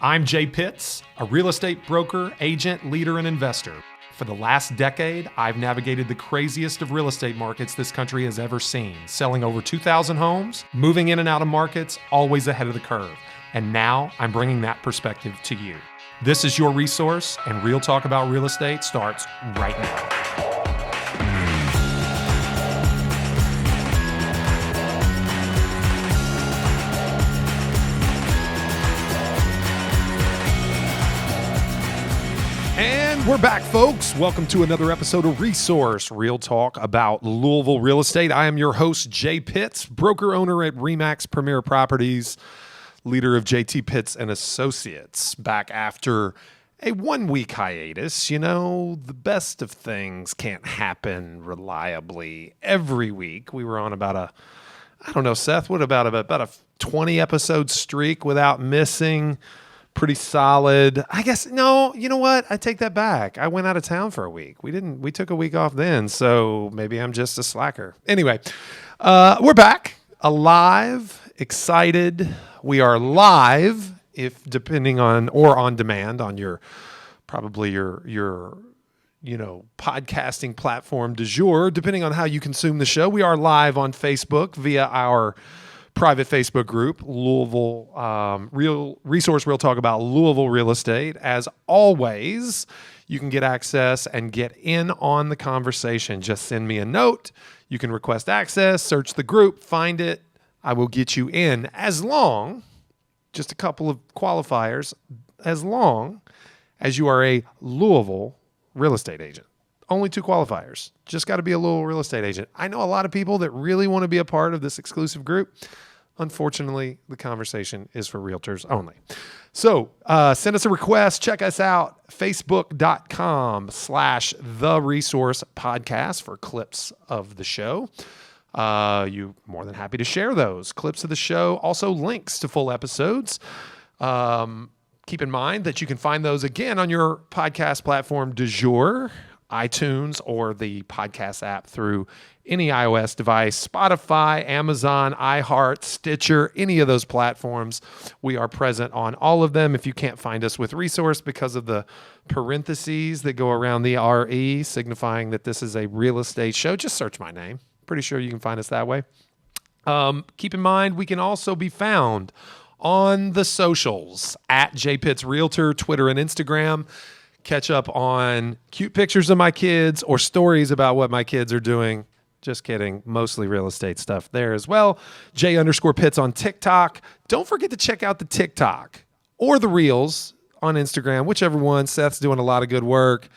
I'm Jay Pitts, a real estate broker, agent, leader, and investor. For the last decade, I've navigated the craziest of real estate markets this country has ever seen, selling over 2,000 homes, moving in and out of markets, always ahead of the curve. And now I'm bringing that perspective to you. This is your resource, and Real Talk About Real Estate starts right now. And we're back, folks. Welcome to another episode of Resource, Real Talk About Louisville Real Estate. I am your host, Jay Pitts, broker owner at RE/MAX Premier Properties, leader of JT Pitts and Associates. Back after a 1-week hiatus. You know, the best of things can't happen reliably every week. We were on about Seth, what about a 20 episode streak without missing. Pretty solid. I guess, no, you know what? I take that back. I went out of town for a week. We took a week off then, so maybe I'm just a slacker. Anyway, we're back, alive, excited. We are live, if depending on, or on demand on your podcasting platform du jour, depending on how you consume the show. We are live on Facebook via our private Facebook group, Louisville Real Talk About Louisville Real Estate. As always, you can get access and get in on the conversation. Just send me a note. You can request access, search the group, find it. I will get you in as long, just a couple of qualifiers, as long as you are a Louisville real estate agent. Only 2 qualifiers. Just got to be a Louisville real estate agent. I know a lot of people that really want to be a part of this exclusive group. Unfortunately, the conversation is for realtors only. So send us a request. Check us out, facebook.com/The Resource Podcast for clips of the show. You're more than happy to share those clips of the show. Also links to full episodes. Keep in mind that you can find those again on your podcast platform du jour, iTunes, or the podcast app through any iOS device, Spotify, Amazon, iHeart, Stitcher, any of those platforms. We are present on all of them. If you can't find us with Resource because of the parentheses that go around the RE, signifying that this is a real estate show, just search my name. Pretty sure you can find us that way. Keep in mind, we can also be found on the socials at JPitts Realtor, Twitter and Instagram. Catch up on cute pictures of my kids or stories about what my kids are doing. Just kidding. Mostly real estate stuff there as well. J_Pitts on TikTok. Don't forget to check out the TikTok or the Reels on Instagram, whichever one. Seth's doing a lot of good work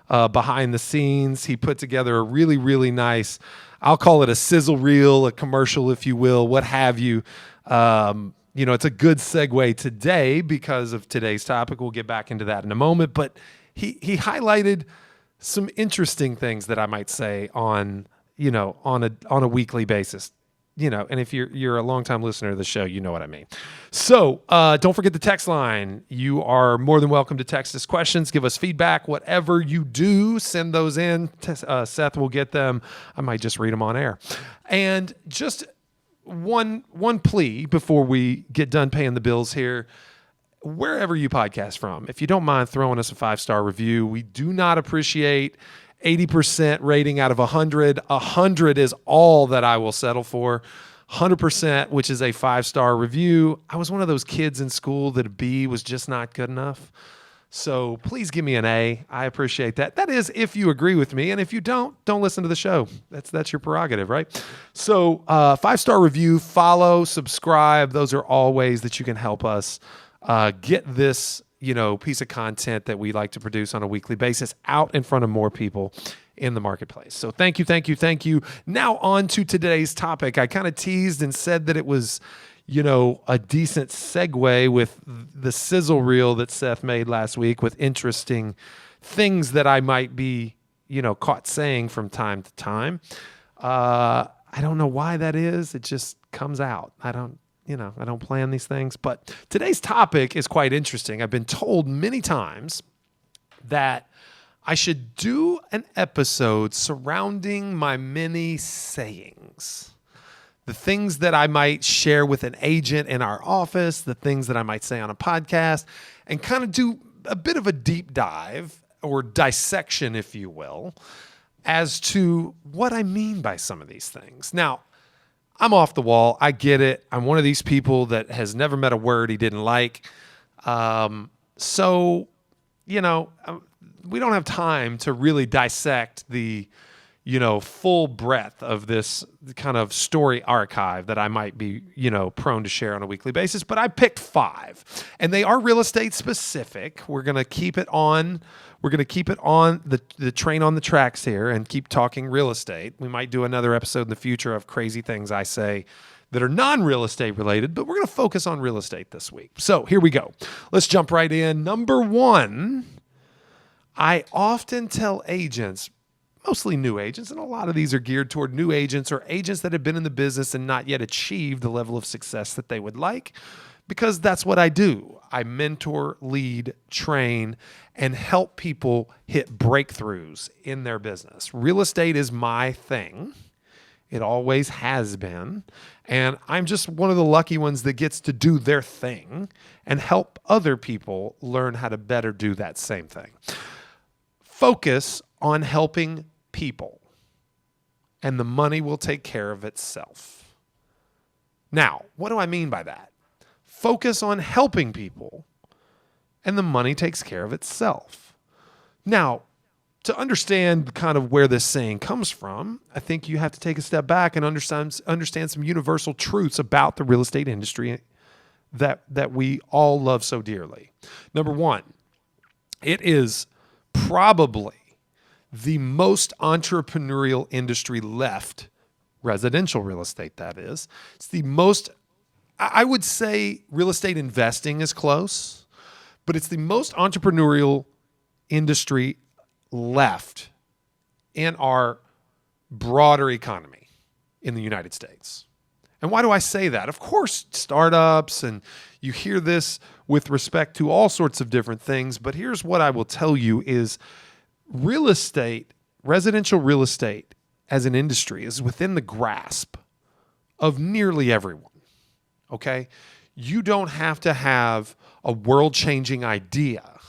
behind the scenes. He put together a really, really nice, I'll call it a sizzle reel, a commercial, if you will, what have you. It's a good segue today because of today's topic. We'll get back into that in a moment. But he highlighted some interesting things that I might say on a weekly basis. And if you're a longtime listener to the show, you know what I mean. So don't forget the text line. You are more than welcome to text us questions, give us feedback, whatever you do, send those in. Seth will get them. I might just read them on air. And just one plea before we get done paying the bills here. Wherever you podcast from, if you don't mind throwing us a 5-star review, we do not appreciate 80% rating out of 100. 100 is all that I will settle for. 100%, which is a 5-star review. I was one of those kids in school that a B was just not good enough. So please give me an A. I appreciate that. That is if you agree with me. And if you don't listen to the show. That's your prerogative, right? So 5-star review, follow, subscribe. Those are all ways that you can help us get this piece of content that we like to produce on a weekly basis out in front of more people in the marketplace. So thank you. Now on to today's topic. I kind of teased and said that it was a decent segue with the sizzle reel that Seth made last week with interesting things that I might be, caught saying from time to time. I don't know why that is. It just comes out. I don't plan these things. But today's topic is quite interesting. I've been told many times that I should do an episode surrounding my many sayings. the things that I might share with an agent in our office, the things that I might say on a podcast, and kind of do a bit of a deep dive or dissection, if you will, as to what I mean by some of these things. Now, I'm off the wall. I get it. I'm one of these people that has never met a word he didn't like. So, we don't have time to really dissect the, full breadth of this kind of story archive that I might be, prone to share on a weekly basis. But I picked 5, and they are real estate specific. We're going to keep it on. We're going to keep it on the train on the tracks here and keep talking real estate. We might do another episode in the future of crazy things I say that are non-real estate related, but we're going to focus on real estate this week. So here we go. Let's jump right in. Number 1, I often tell agents, mostly new agents, and a lot of these are geared toward new agents or agents that have been in the business and not yet achieved the level of success that they would like, because that's what I do. I mentor, lead, train, and help people hit breakthroughs in their business. Real estate is my thing. It always has been. And I'm just one of the lucky ones that gets to do their thing and help other people learn how to better do that same thing. Focus on helping people, and the money will take care of itself. Now, what do I mean by that? Focus on helping people, and the money takes care of itself. Now, to understand kind of where this saying comes from, I think you have to take a step back and understand some universal truths about the real estate industry that we all love so dearly. Number 1, it is probably the most entrepreneurial industry left, residential real estate, that is. It's the most, I would say real estate investing is close, but it's the most entrepreneurial industry left in our broader economy in the United States. And why do I say that? Of course, startups, and you hear this with respect to all sorts of different things, but here's what I will tell you is real estate, residential real estate as an industry is within the grasp of nearly everyone, okay? You don't have to have a world-changing idea.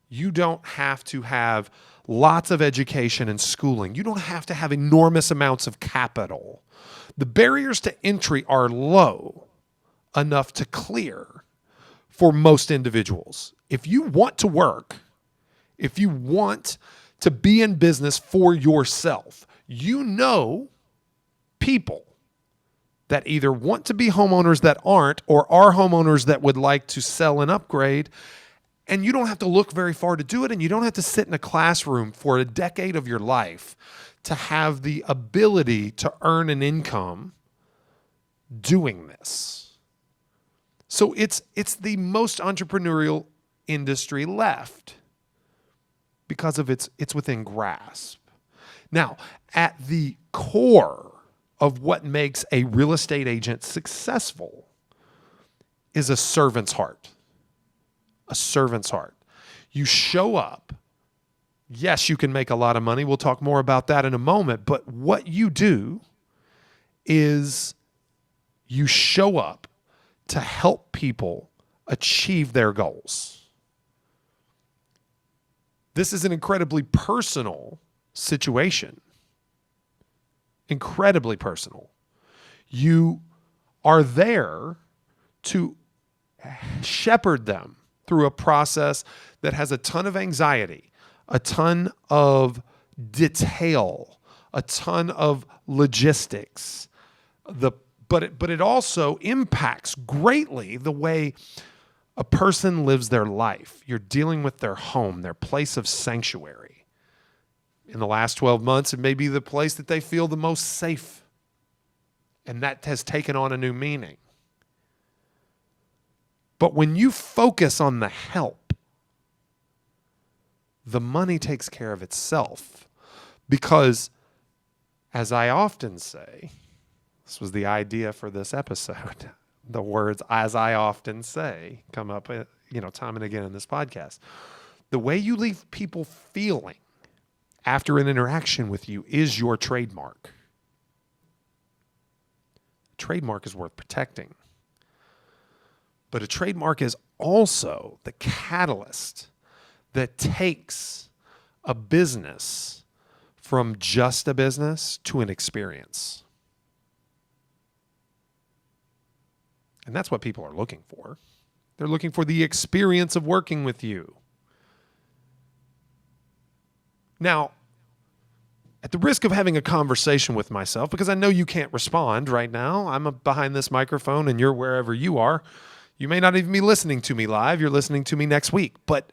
You don't have to have lots of education and schooling. You don't have to have enormous amounts of capital. The barriers to entry are low enough to clear for most individuals. If you want to work, if you want to be in business for yourself, you know people that either want to be homeowners that aren't or are homeowners that would like to sell and upgrade. And you don't have to look very far to do it, and you don't have to sit in a classroom for a decade of your life to have the ability to earn an income doing this. So it's the most entrepreneurial industry left because of it's within grasp. Now, at the core of what makes a real estate agent successful is a servant's heart. A servant's heart. You show up. Yes, you can make a lot of money. We'll talk more about that in a moment. But what you do is you show up to help people achieve their goals. This is an incredibly personal situation. Incredibly personal. You are there to shepherd them through a process that has a ton of anxiety, a ton of detail, a ton of logistics. But it also impacts greatly the way a person lives their life. You're dealing with their home, their place of sanctuary. In the last 12 months, it may be the place that they feel the most safe. And that has taken on a new meaning. But when you focus on the help, the money takes care of itself. Because, as I often say, this was the idea for this episode, the words, as I often say, come up, time and again in this podcast. The way you leave people feeling after an interaction with you is your trademark. trademark is worth protecting. But a trademark is also the catalyst that takes a business from just a business to an experience. And that's what people are looking for. They're looking for the experience of working with you. Now, at the risk of having a conversation with myself, because I know you can't respond right now, I'm behind this microphone and you're wherever you are. You may not even be listening to me live. You're listening to me next week. But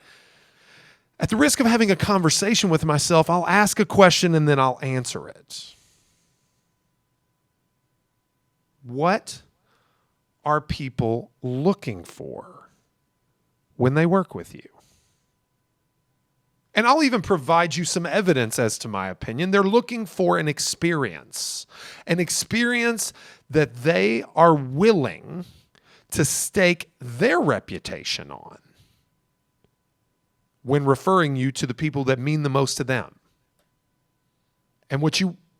at the risk of having a conversation with myself, I'll ask a question and then I'll answer it. What are people looking for when they work with you? And I'll even provide you some evidence as to my opinion. They're looking for an experience that they are willing to stake their reputation on when referring you to the people that mean the most to them. And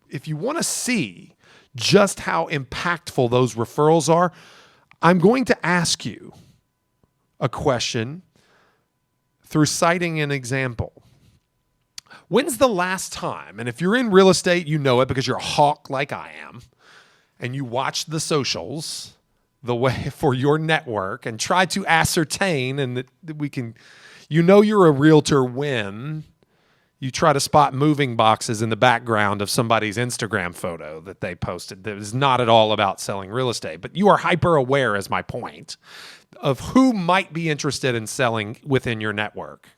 if you want to see just how impactful those referrals are, I'm going to ask you a question through citing an example. When's the last time, and if you're in real estate, you know it because you're a hawk like I am, and you watch the socials the way for your network and try to ascertain, and that we can, you're a realtor when you try to spot moving boxes in the background of somebody's Instagram photo that they posted that is not at all about selling real estate. But you are hyper aware, as my point, of who might be interested in selling within your network.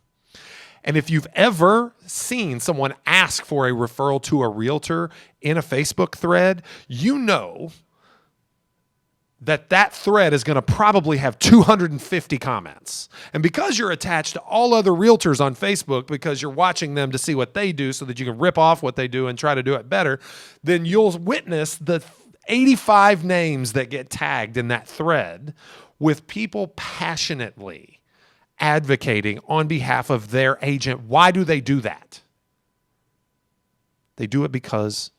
And if you've ever seen someone ask for a referral to a realtor in a Facebook thread, you know that thread is going to probably have 250 comments. And because you're attached to all other realtors on Facebook, because you're watching them to see what they do so that you can rip off what they do and try to do it better, then you'll witness the 85 names that get tagged in that thread with people passionately advocating on behalf of their agent. Why do they do that? They do it because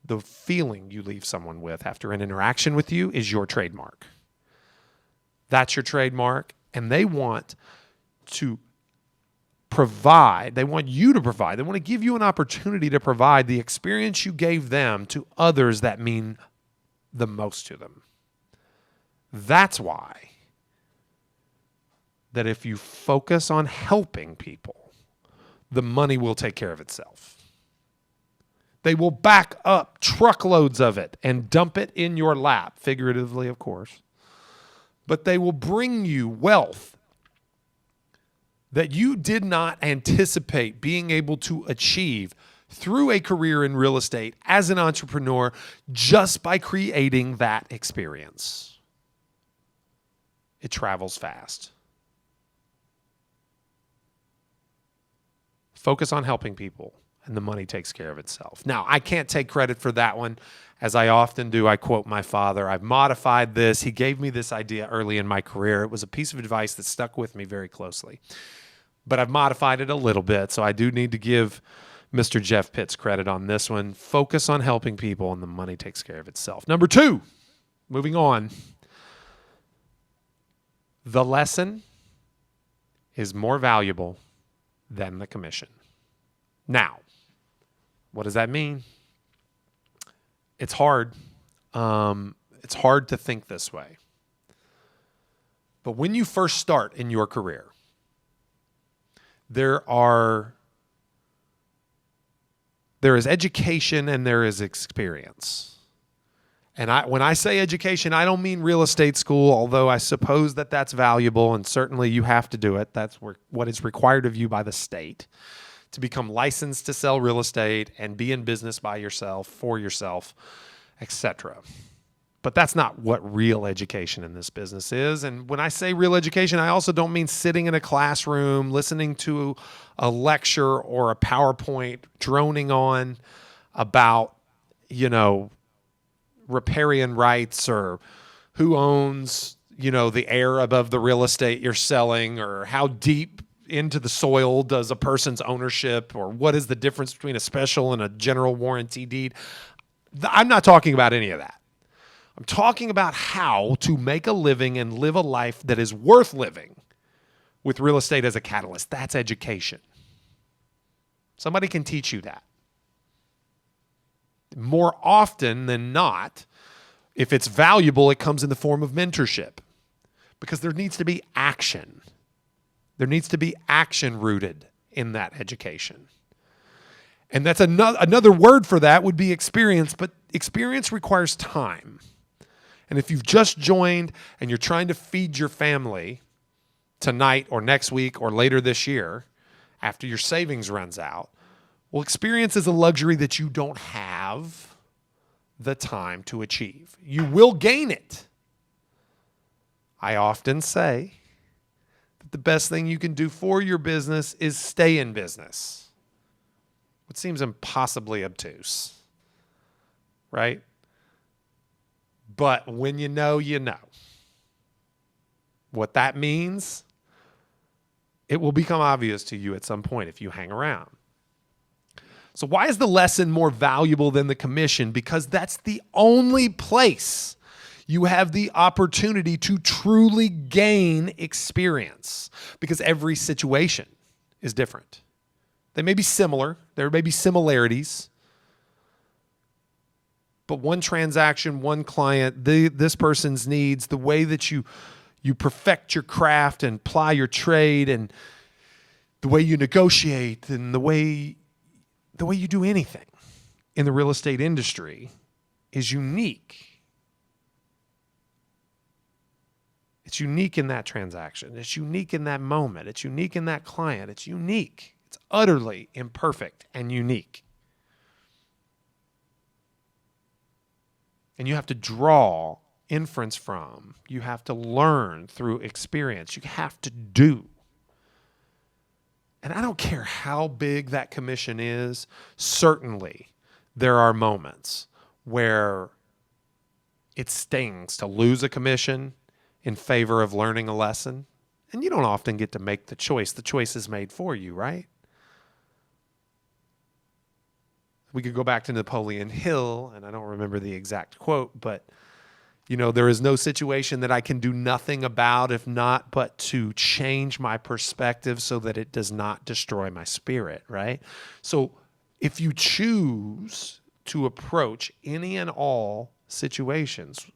the feeling you leave someone with after an interaction with you is your trademark. That's your trademark, and they want to provide, they want you to provide, they want to give you an opportunity to provide the experience you gave them to others that mean the most to them. That's why that if you focus on helping people, the money will take care of itself. They will back up truckloads of it and dump it in your lap, figuratively, of course. But they will bring you wealth that you did not anticipate being able to achieve through a career in real estate as an entrepreneur just by creating that experience. It travels fast. Focus on helping people, and the money takes care of itself. Now, I can't take credit for that one. As I often do, I quote my father. I've modified this. He gave me this idea early in my career. It was a piece of advice that stuck with me very closely. But I've modified it a little bit, so I do need to give Mr. Jeff Pitts credit on this one. Focus on helping people, and the money takes care of itself. Number 2, moving on. The lesson is more valuable than the commission. Now, what does that mean? It's hard. It's hard to think this way. But when you first start in your career, there is education and there is experience. And when I say education, I don't mean real estate school, although I suppose that that's valuable, and certainly you have to do it. That's what is required of you by the state to become licensed to sell real estate and be in business by yourself, for yourself, etc. But that's not what real education in this business is. And when I say real education, I also don't mean sitting in a classroom, listening to a lecture or a PowerPoint droning on about, riparian rights or who owns, the air above the real estate you're selling, or how deep into the soil does a person's ownership, or what is the difference between a special and a general warranty deed. I'm not talking about any of that. I'm talking about how to make a living and live a life that is worth living with real estate as a catalyst. That's education. Somebody can teach you that. More often than not, if it's valuable, it comes in the form of mentorship because there needs to be action. There needs to be action rooted in that education. And that's another word for that would be experience, but experience requires time. And if you've just joined and you're trying to feed your family tonight or next week or later this year after your savings runs out, well, experience is a luxury that you don't have the time to achieve. You will gain it. I often say that the best thing you can do for your business is stay in business. It seems impossibly obtuse, right? But when you know, you know. What that means, it will become obvious to you at some point if you hang around. So why is the lesson more valuable than the commission? Because that's the only place you have the opportunity to truly gain experience, because every situation is different. They may be similar. There may be similarities. But one transaction, one client, this person's needs, the way that you perfect your craft and ply your trade, and the way you negotiate, and the way you do anything in the real estate industry is unique. It's unique in that transaction. It's unique in that moment. It's unique in that client. It's unique. It's utterly imperfect and unique. And you have to draw inference from. You have to learn through experience. You have to do. And I don't care how big that commission is, certainly there are moments where it stings to lose a commission in favor of learning a lesson. And you don't often get to make the choice. The choice is made for you, right? We could go back to Napoleon Hill, and I don't remember the exact quote, but, there is no situation that I can do nothing about if not but to change my perspective so that it does not destroy my spirit, right? So if you choose to approach any and all situations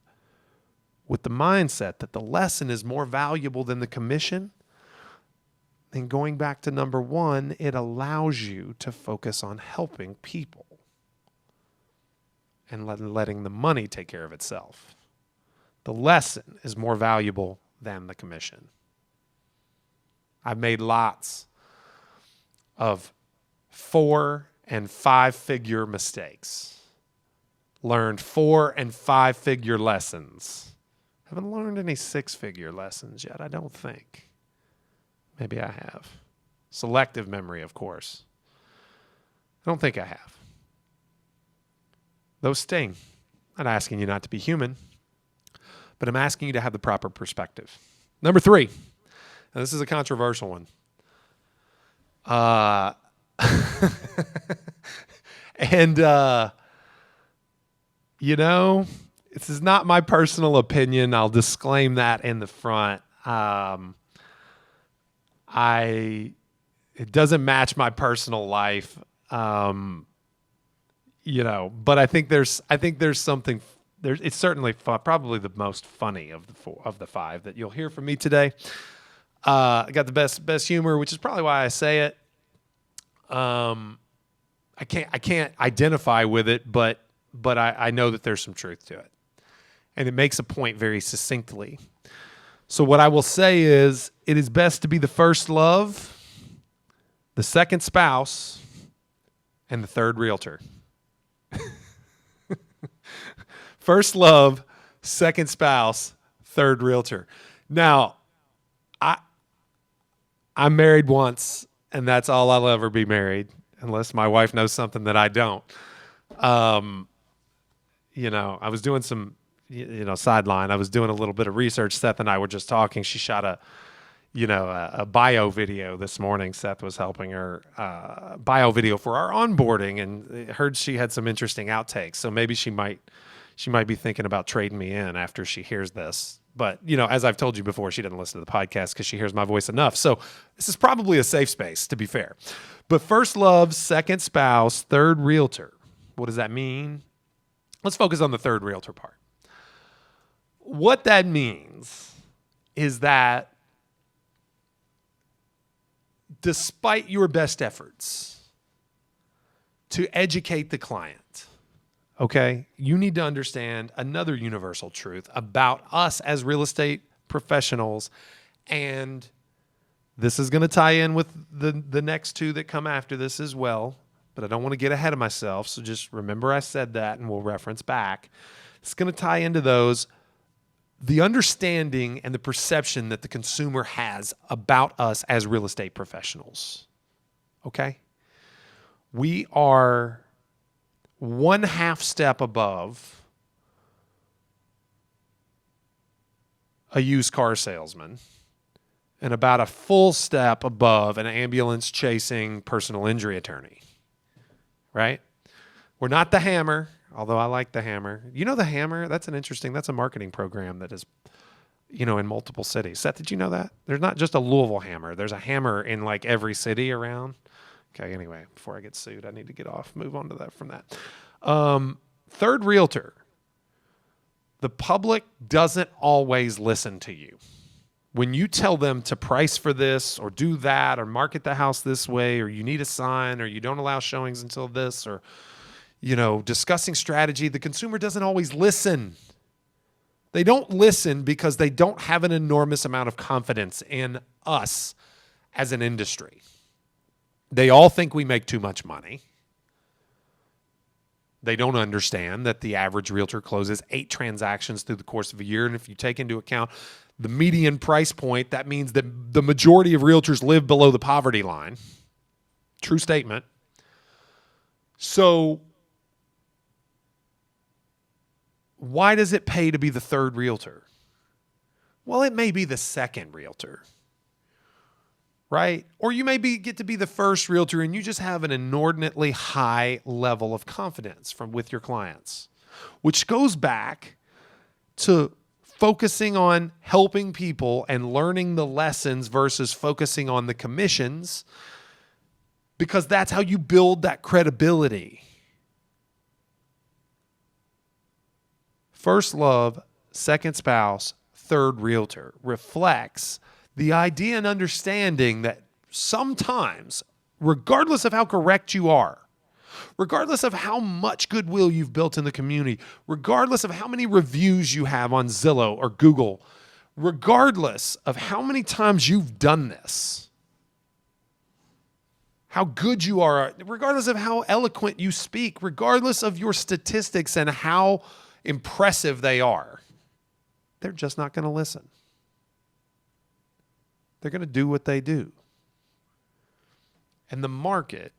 with the mindset that the lesson is more valuable than the commission, then going back to number one, it allows you to focus on helping people and letting the money take care of itself. The lesson is more valuable than the commission. I've made lots of 4 and 5 figure mistakes. Learned 4 and 5 figure lessons. Haven't learned any 6-figure lessons yet, I don't think. Maybe I have. Selective memory, of course. I don't think I have. Those sting. I'm not asking you not to be human, but I'm asking you to have the proper perspective. Number 3. Now this is a controversial one. This is not my personal opinion. I'll disclaim that in the front. It doesn't match my personal life. But I think there's something there. It's certainly probably the most funny of the 5 that you'll hear from me today. I got the best humor, which is probably why I say it. I can't identify with it, but I know that there's some truth to it, and it makes a point very succinctly. So what I will say is, it is best to be the first love, the second spouse, and the third realtor. First love, second spouse, third realtor. Now, I'm married once, and that's all I'll ever be married, unless my wife knows something that I don't. I was doing some, sideline. I was doing a little bit of research. Seth and I were just talking. She shot a bio video this morning. Seth was helping her bio video for our onboarding, and heard she had some interesting outtakes. So maybe she might She might be thinking about trading me in after she hears this. But, as I've told you before, she doesn't listen to the podcast because she hears my voice enough. So this is probably a safe space, to be fair. But first love, second spouse, third realtor. What does that mean? Let's focus on the third realtor part. What that means is that despite your best efforts to educate the client, okay, you need to understand another universal truth about us as real estate professionals. And this is going to tie in with the next two that come after this as well. But I don't want to get ahead of myself. So just remember I said that and we'll reference back. It's going to tie into those. The understanding and the perception that the consumer has about us as real estate professionals. Okay? We are 1/2 step above a used car salesman and about a full step above an ambulance chasing personal injury attorney. Right? We're not the Hammer, although I like the Hammer. You know the Hammer? That's a marketing program that is, in multiple cities. Seth, did you know that? There's not just a Louisville Hammer. There's a Hammer in like every city around. Okay, anyway, before I get sued, I need to get off. Move on to that from that. Third realtor. The public doesn't always listen to you. When you tell them to price for this or do that or market the house this way or you need a sign or you don't allow showings until this or, discussing strategy, the consumer doesn't always listen. They don't listen because they don't have an enormous amount of confidence in us as an industry. They all think we make too much money. They don't understand that the average realtor closes 8 transactions through the course of a year. And if you take into account the median price point, that means that the majority of realtors live below the poverty line. True statement. So why does it pay to be the third realtor? Well, it may be the second realtor, right? Or you may get to be the first realtor and you just have an inordinately high level of confidence with your clients, which goes back to focusing on helping people and learning the lessons versus focusing on the commissions, because that's how you build that credibility. First love, second spouse, third realtor reflects the idea and understanding that sometimes, regardless of how correct you are, regardless of how much goodwill you've built in the community, regardless of how many reviews you have on Zillow or Google, regardless of how many times you've done this, how good you are, regardless of how eloquent you speak, regardless of your statistics and how impressive they are, they're just not going to listen. They're going to do what they do. And the market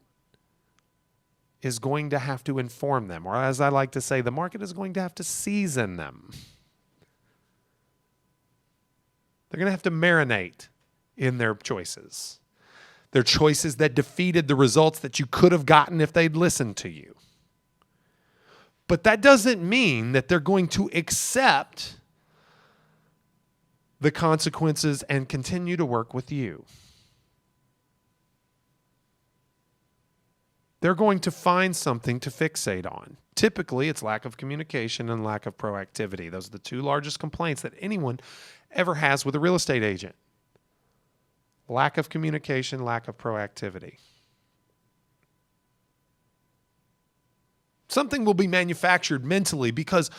is going to have to inform them, or as I like to say, the market is going to have to season them. They're going to have to marinate in their choices. Their choices that defeated the results that you could have gotten if they'd listened to you. But that doesn't mean that they're going to accept the consequences and continue to work with you. They're going to find something to fixate on. Typically, it's lack of communication and lack of proactivity. Those are the 2 largest complaints that anyone ever has with a real estate agent. Lack of communication, lack of proactivity. Something will be manufactured mentally because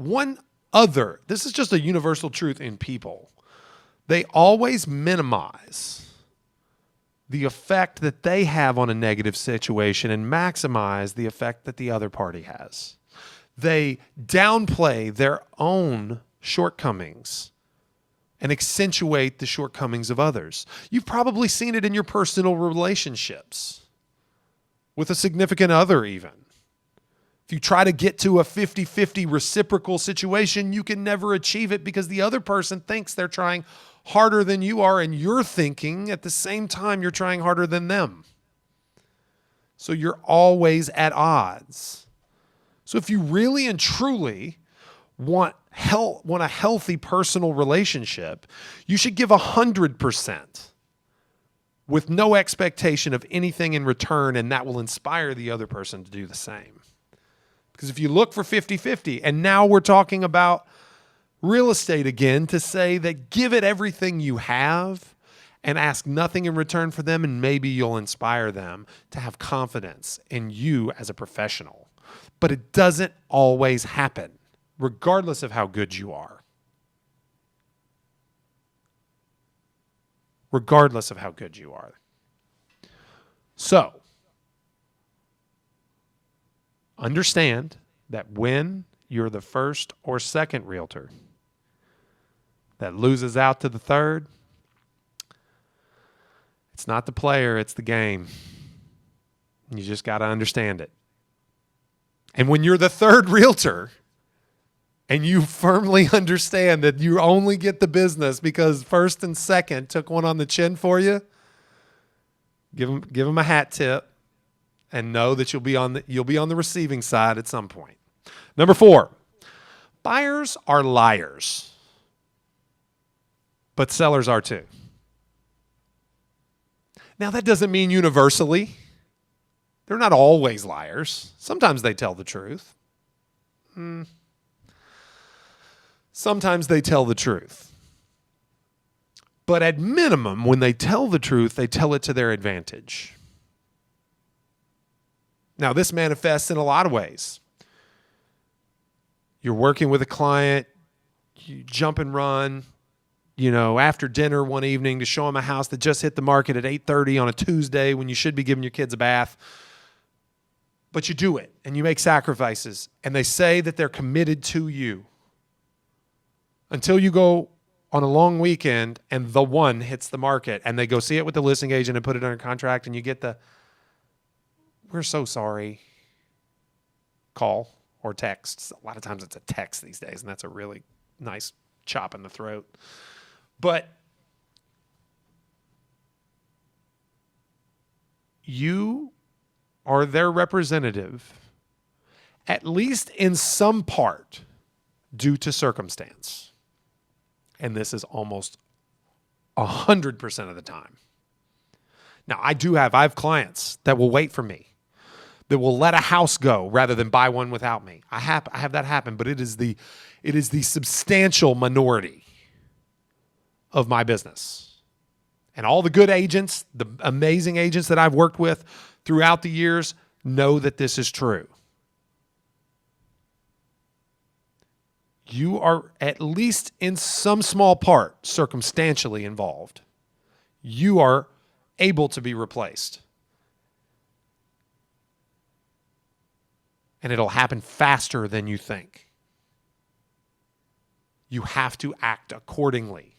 this is just a universal truth in people. They always minimize the effect that they have on a negative situation and maximize the effect that the other party has. They downplay their own shortcomings and accentuate the shortcomings of others. You've probably seen it in your personal relationships with a significant other even. If you try to get to a 50-50 reciprocal situation, you can never achieve it because the other person thinks they're trying harder than you are, and you're thinking at the same time you're trying harder than them. So you're always at odds. So if you really and truly want a healthy personal relationship, you should give 100% with no expectation of anything in return, and that will inspire the other person to do the same. Because if you look for 50-50, and now we're talking about real estate again, to say that give it everything you have and ask nothing in return for them, and maybe you'll inspire them to have confidence in you as a professional. But it doesn't always happen, regardless of how good you are. Regardless of how good you are. So, understand that when you're the first or second realtor that loses out to the third, it's not the player, it's the game. You just got to understand it. And when you're the third realtor and you firmly understand that you only get the business because first and second took one on the chin for you, give them a hat tip and know that you'll be on the receiving side at some point. Number 4, buyers are liars, but sellers are too. Now, that doesn't mean universally. They're not always liars. Sometimes they tell the truth. Sometimes they tell the truth. But at minimum, when they tell the truth, they tell it to their advantage. Now, this manifests in a lot of ways. You're working with a client, you jump and run, after dinner one evening to show them a house that just hit the market at 8:30 on a Tuesday when you should be giving your kids a bath. But you do it, and you make sacrifices, and they say that they're committed to you. Until you go on a long weekend and the one hits the market and they go see it with the listing agent and put it under contract and you get the, "We're so sorry," call or text. A lot of times it's a text these days, and that's a really nice chop in the throat. But you are their representative, at least in some part, due to circumstance. And this is almost 100% of the time. Now, I have clients that will wait for me, that will let a house go rather than buy one without me. I have that happen, but it is the substantial minority of my business. And all the good agents, the amazing agents that I've worked with throughout the years know that this is true. You are at least in some small part circumstantially involved. You are able to be replaced. And it'll happen faster than you think. You have to act accordingly.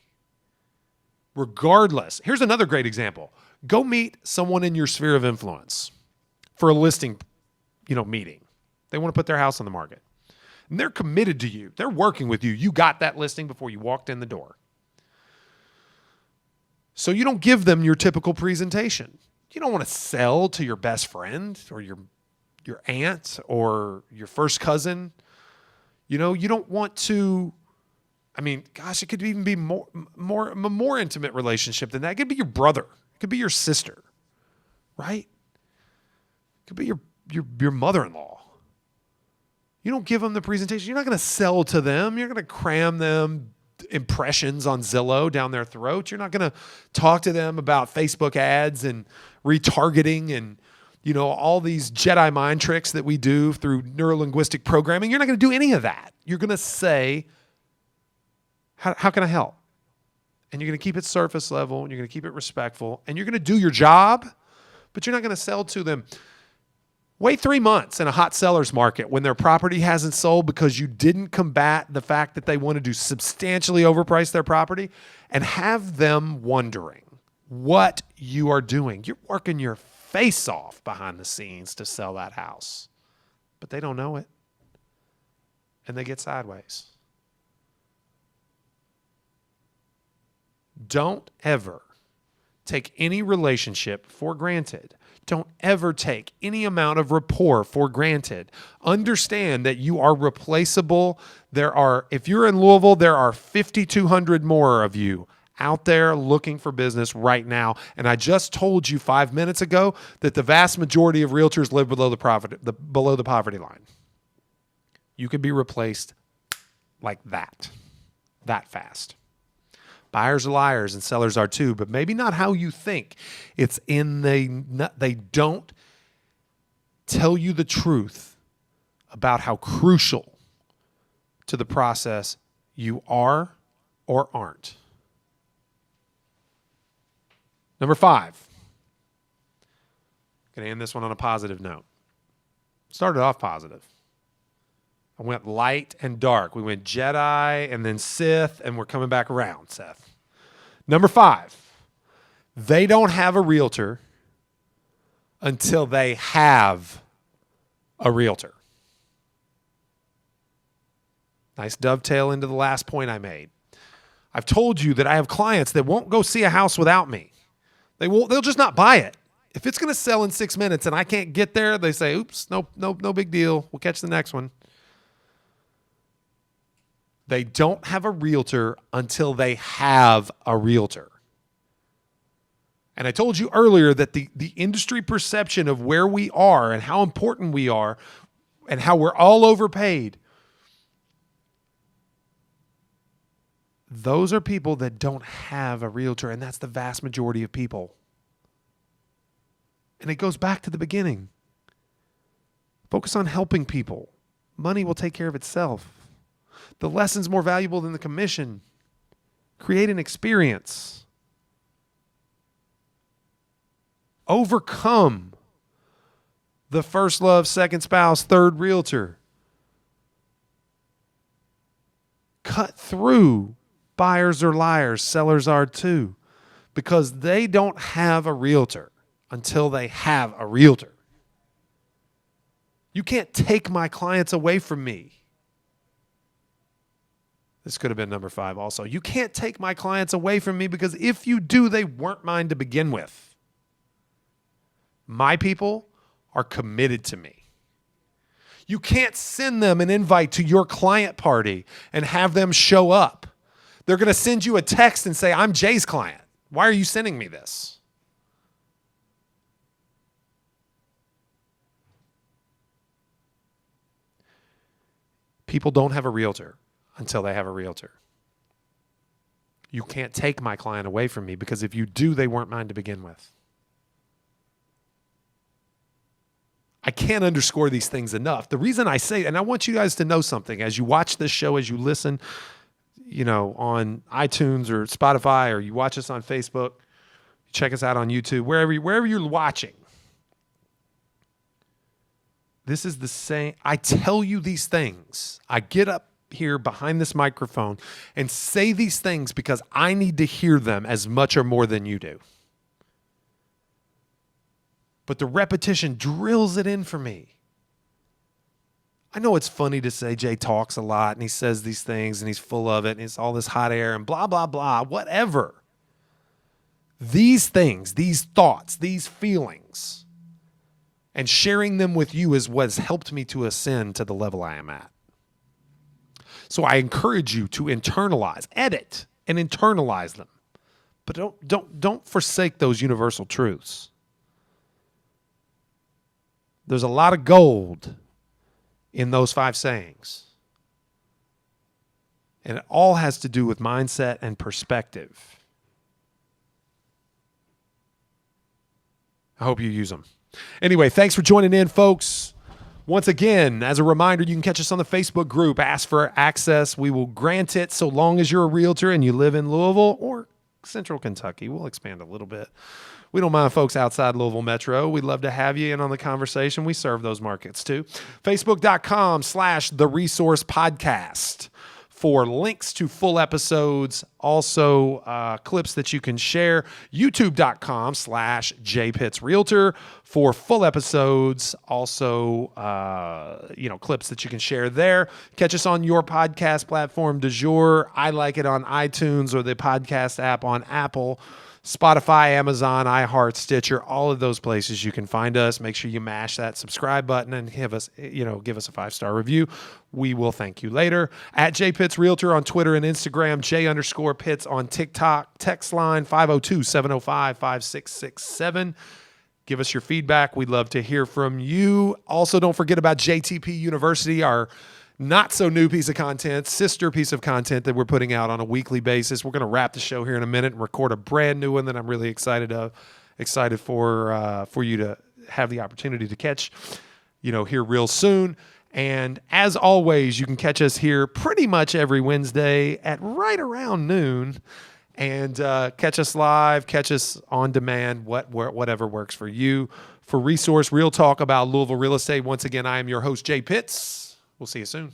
Regardless. Here's another great example. Go meet someone in your sphere of influence for a listing, meeting. They want to put their house on the market. And they're committed to you. They're working with you. You got that listing before you walked in the door. So you don't give them your typical presentation. You don't want to sell to your best friend or your aunt or your first cousin. You don't want to, it could even be a more intimate relationship than that. It could be your brother. It could be your sister, right? It could be your mother-in-law. You don't give them the presentation. You're not going to sell to them. You're going to cram them impressions on Zillow down their throat. You're not going to talk to them about Facebook ads and retargeting and, all these Jedi mind tricks that we do through neurolinguistic programming. You're not going to do any of that. You're going to say, how can I help? And you're going to keep it surface level, and you're going to keep it respectful, and you're going to do your job, but you're not going to sell to them. Wait 3 months in a hot seller's market when their property hasn't sold because you didn't combat the fact that they wanted to substantially overprice their property, and have them wondering what you are doing. You're working your face off behind the scenes to sell that house, but they don't know it, and they get sideways. Don't ever take any relationship for granted. Don't ever take any amount of rapport for granted. Understand that you are replaceable. If you're in Louisville, there are 5,200 more of you out there looking for business right now. And I just told you 5 minutes ago that the vast majority of realtors live below the poverty line. You could be replaced like that fast. Buyers are liars and sellers are too, but maybe not how you think. It's they don't tell you the truth about how crucial to the process you are or aren't. Number 5. Going to end this one on a positive note. Started off positive. I went light and dark. We went Jedi and then Sith, and we're coming back around, Seth. Number 5, they don't have a realtor until they have a realtor. Nice dovetail into the last point I made. I've told you that I have clients that won't go see a house without me. They'll just not buy it. If it's going to sell in 6 minutes and I can't get there, they say, oops, no big deal. We'll catch the next one. They don't have a realtor until they have a realtor. And I told you earlier that the industry perception of where we are and how important we are and how we're all overpaid, those are people that don't have a realtor, and that's the vast majority of people. And it goes back to the beginning. Focus on helping people. Money will take care of itself. The lesson's more valuable than the commission. Create an experience. Overcome the first love, second spouse, third realtor. Cut through buyers are liars, sellers are too, because they don't have a realtor until they have a realtor. You can't take my clients away from me. This could have been number 5 also. You can't take my clients away from me because if you do, they weren't mine to begin with. My people are committed to me. You can't send them an invite to your client party and have them show up. They're going to send you a text and say, I'm Jay's client. Why are you sending me this? People don't have a realtor until they have a realtor. You can't take my client away from me because if you do, they weren't mine to begin with. I can't underscore these things enough. The reason I say, and I want you guys to know something as you watch this show, as you listen, on iTunes or Spotify, or you watch us on Facebook, check us out on YouTube, wherever you're watching. This is the same. I tell you these things. I get up here behind this microphone and say these things because I need to hear them as much or more than you do. But the repetition drills it in for me. I know it's funny to say Jay talks a lot and he says these things and he's full of it and it's all this hot air and blah, blah, blah, whatever. These things, these thoughts, these feelings, and sharing them with you is what's helped me to ascend to the level I am at. So I encourage you to internalize, edit, and internalize them. But don't forsake those universal truths. There's a lot of gold in those 5 sayings. And it all has to do with mindset and perspective. I hope you use them. Anyway, thanks for joining in, folks. Once again, as a reminder, you can catch us on the Facebook group. Ask for access. We will grant it so long as you're a realtor and you live in Louisville or Central Kentucky. We'll expand a little bit. We don't mind folks outside Louisville Metro. We'd love to have you in on the conversation. We serve those markets too. Facebook.com/The Resource Podcast for links to full episodes, also clips that you can share. YouTube.com/JPittsRealtor for full episodes, also clips that you can share there. Catch us on your podcast platform du jour. I like it on iTunes or the podcast app on Apple. Spotify, Amazon, iHeart, Stitcher, all of those places you can find us. Make sure you mash that subscribe button and give us a 5-star review. We will thank you later. At J Pitts Realtor on Twitter and Instagram, J_Pitts on TikTok. Text line 502-705-5667. Give us your feedback. We'd love to hear from you. Also, don't forget about JTP University, our not so new piece of content, sister piece of content that we're putting out on a weekly basis. We're going to wrap the show here in a minute and record a brand new one that I'm really excited for you to have the opportunity to catch, here real soon. And as always, you can catch us here pretty much every Wednesday at right around noon. And catch us live, catch us on demand, whatever works for you. For Resource Real Talk about Louisville real estate, once again, I am your host, Jay Pitts. We'll see you soon.